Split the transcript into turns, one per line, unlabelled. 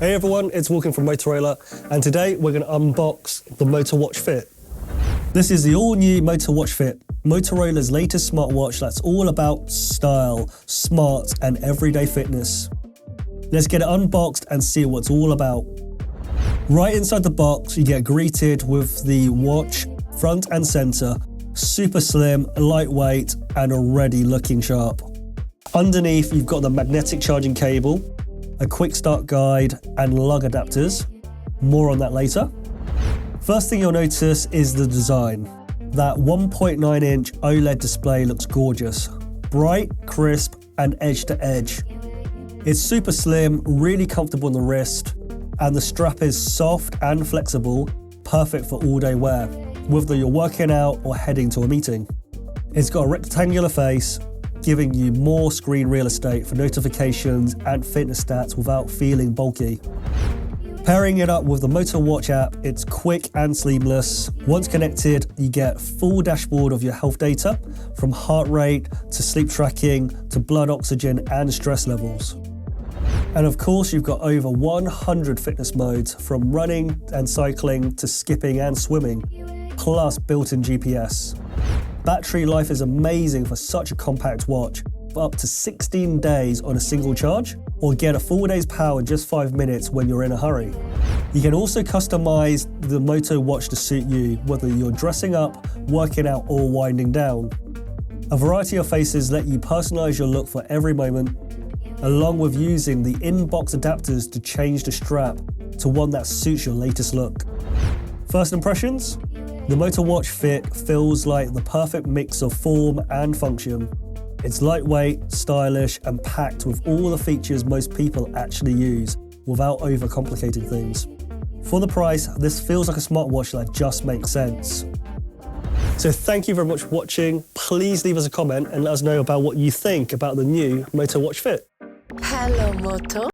Hey everyone, it's Walking from Motorola, and today we're going to unbox the Moto Watch Fit. This is the all-new Moto Watch Fit, Motorola's latest smartwatch that's all about style, smart, and everyday fitness. Let's get it unboxed and see what it's all about. Right inside the box, you get greeted with the watch front and center, super slim, lightweight, and already looking sharp. Underneath, you've got the magnetic charging cable, a quick start guide, and lug adapters. More on that later. First thing you'll notice is the design. That 1.9-inch OLED display looks gorgeous. Bright, crisp, and edge to edge. It's super slim, really comfortable on the wrist, and the strap is soft and flexible, perfect for all-day wear, whether you're working out or heading to a meeting. It's got a rectangular face, giving you more screen real estate for notifications and fitness stats without feeling bulky. Pairing it up with the Moto Watch app, it's quick and seamless. Once connected, you get full dashboard of your health data, from heart rate to sleep tracking to blood oxygen and stress levels. And of course, you've got over 100 fitness modes, from running and cycling to skipping and swimming, plus built-in GPS. Battery life is amazing for such a compact watch, for up to 16 days on a single charge, or get a full day's power in just 5 minutes when you're in a hurry. You can also customize the Moto Watch to suit you, whether you're dressing up, working out, or winding down. A variety of faces let you personalize your look for every moment, along with using the unbox adapters to change the strap to one that suits your latest look. First impressions? The Moto Watch Fit feels like the perfect mix of form and function. It's lightweight, stylish, and packed with all the features most people actually use, without overcomplicating things. For the price, this feels like a smartwatch that just makes sense. So thank you very much for watching. Please leave us a comment and let us know about what you think about the new Moto Watch Fit.
Hello, Moto.